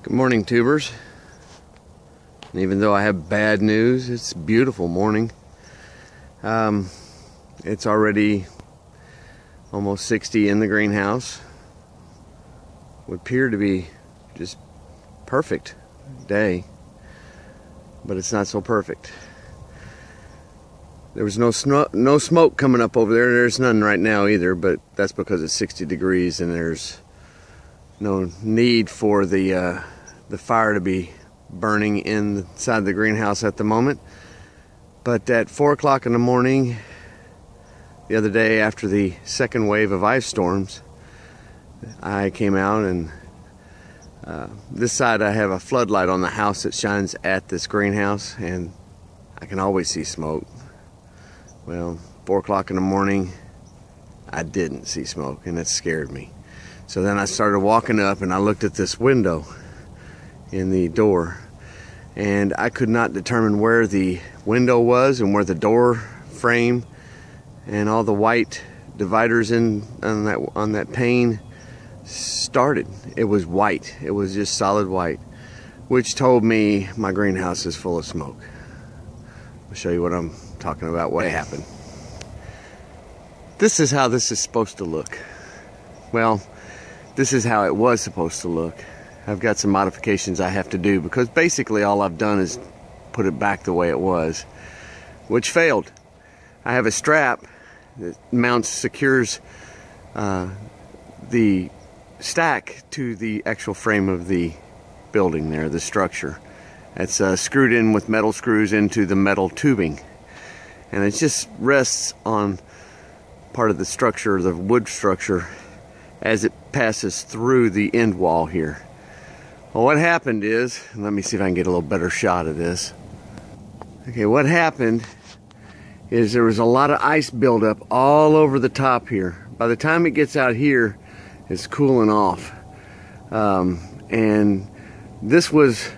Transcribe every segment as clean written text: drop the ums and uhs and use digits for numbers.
Good morning, tubers. And even though I have bad news, it's a beautiful morning. It's already almost 60 in the greenhouse. Would appear to be just perfect day, but it's not so perfect. There was no smoke coming up over there. There's none right now either, but that's because it's 60 degrees and there's no need for the fire to be burning inside the greenhouse at the moment. But at 4 o'clock in the morning the other day, after the second wave of ice storms, I came out, and this side I have a floodlight on the house that shines at this greenhouse, and I can always see smoke. Well, 4 o'clock in the morning I didn't see smoke, and it scared me. So then I started walking up, and I looked at this window in the door, and I could not determine where the window was and where the door frame and all the white dividers on that pane started. It was white. It was just solid white, which told me my greenhouse is full of smoke. I'll show you what I'm talking about, what happened. This is how this is supposed to look. Well, this is how it was supposed to look. I've got some modifications I have to do, because basically all I've done is put it back the way it was, which failed. I have a strap that secures the stack to the actual frame of the building there, the structure. It's screwed in with metal screws into the metal tubing, and it just rests on part of the structure, the wood structure, as it passes through the end wall here. Well, what happened is, let me see if I can get a little better shot of this. Okay, what happened is there was a lot of ice buildup all over the top here. By the time it gets out here, it's cooling off. And this was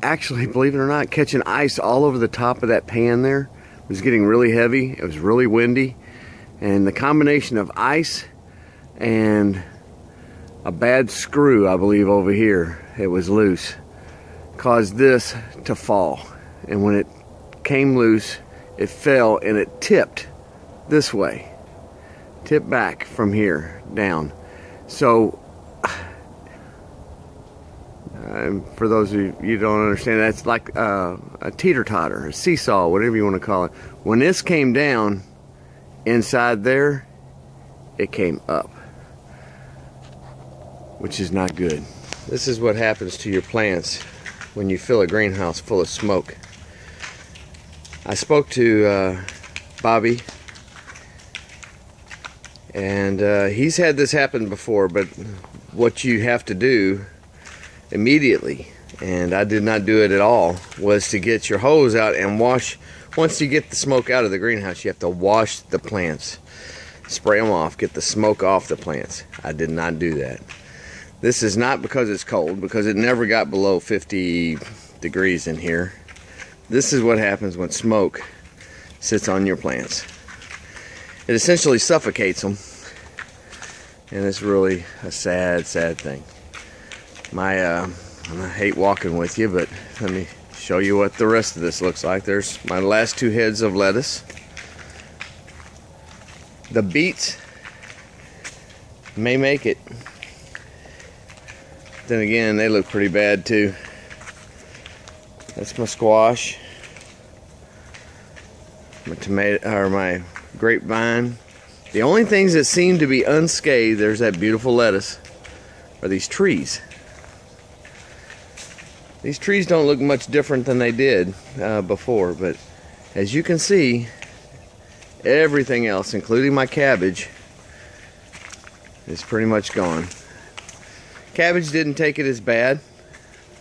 actually, believe it or not, catching ice all over the top of that pan there. It was getting really heavy. It was really windy. And the combination of ice and a bad screw, I believe over here, it was loose, caused this to fall. And when it came loose, it fell and it tipped this way, tipped back from here down. So for those of you who don't understand, that's like a teeter-totter, a seesaw, whatever you want to call it. When this came down inside there, it came up, which is not good. This is what happens to your plants when you fill a greenhouse full of smoke. I spoke to Bobby, and he's had this happen before, but what you have to do immediately, and I did not do it at all, was to get your hose out and wash. Once you get the smoke out of the greenhouse, you have to wash the plants, spray them off, get the smoke off the plants. I did not do that. This is not because it's cold, because it never got below 50 degrees in here. This is what happens when smoke sits on your plants. It essentially suffocates them, and it's really a sad, sad thing. I hate walking with you, but let me show you what the rest of this looks like. There's my last 2 heads of lettuce. The beets may make it. Then again, they look pretty bad too. That's my squash, my tomato, or my grapevine. The only things that seem to be unscathed, there's that beautiful lettuce, are these trees. These trees don't look much different than they did before, but as you can see, everything else, including my cabbage, is pretty much gone. Cabbage didn't take it as bad.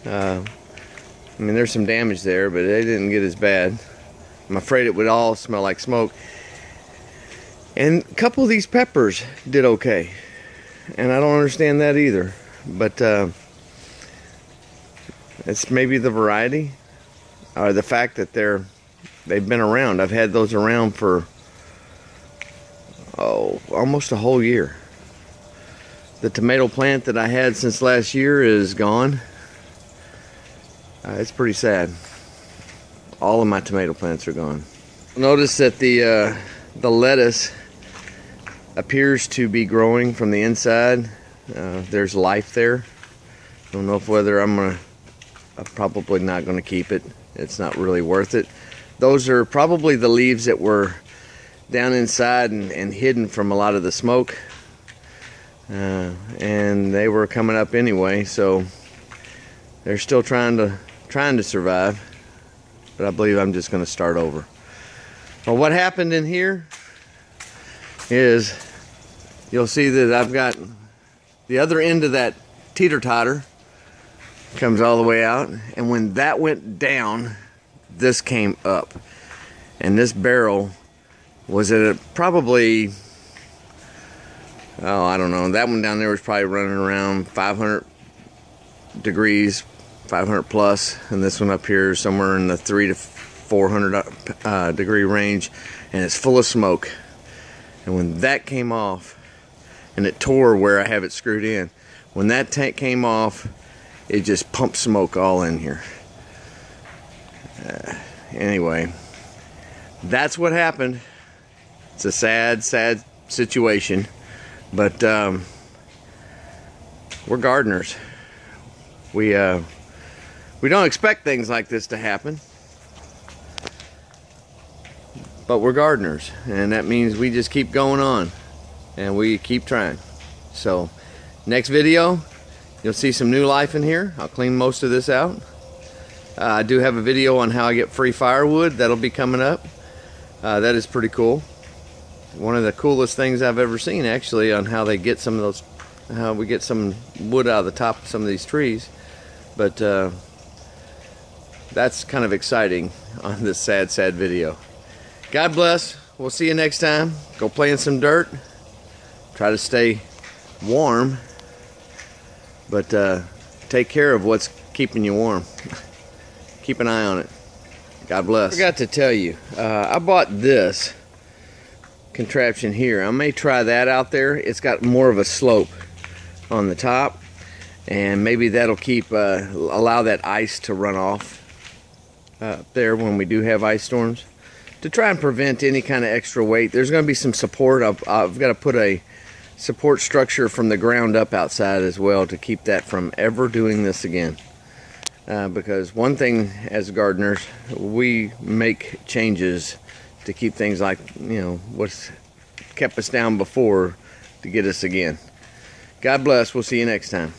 I mean, there's some damage there, but they didn't get as bad. I'm afraid it would all smell like smoke. And a couple of these peppers did okay, and I don't understand that either. But it's maybe the variety, or the fact that they've been around. I've had those around for almost a whole year. The tomato plant that I had since last year is gone. It's pretty sad. All of my tomato plants are gone. Notice that the lettuce appears to be growing from the inside. There's life there. Don't know whether I'm probably not gonna keep it. It's not really worth it. Those are probably the leaves that were down inside and hidden from a lot of the smoke. And they were coming up anyway, so they're still trying to survive. But I believe I'm just gonna start over. Well, what happened in here is you'll see that I've got the other end of that teeter-totter comes all the way out, and when that went down, this came up, and this barrel was at probably, oh, I don't know, that one down there was probably running around 500 degrees, 500 plus, and this one up here is somewhere in the 300 to 400 degree range, and it's full of smoke. And when that came off, and it tore where I have it screwed in, when that tank came off, it just pumped smoke all in here. Anyway, that's what happened. It's a sad, sad situation, but we're gardeners. We don't expect things like this to happen, but we're gardeners, and that means we just keep going on and we keep trying. So next video, you'll see some new life in here. I'll clean most of this out. I do have a video on how I get free firewood. That'll be coming up. That is pretty cool. One of the coolest things I've ever seen, actually, on how they get some of those, how we get some wood out of the top of some of these trees. But that's kind of exciting on this sad, sad video. God bless. We'll see you next time. Go play in some dirt. Try to stay warm, but take care of what's keeping you warm. Keep an eye on it. God bless. I forgot to tell you, I bought this contraption here. I may try that out there. It's got more of a slope on the top, and maybe that'll keep allow that ice to run off there when we do have ice storms, to try and prevent any kind of extra weight. There's going to be some support. I've got to put a support structure from the ground up outside as well to keep that from ever doing this again. Because one thing as gardeners, we make changes to keep things like, you know, what's kept us down before to get us again. God bless. We'll see you next time.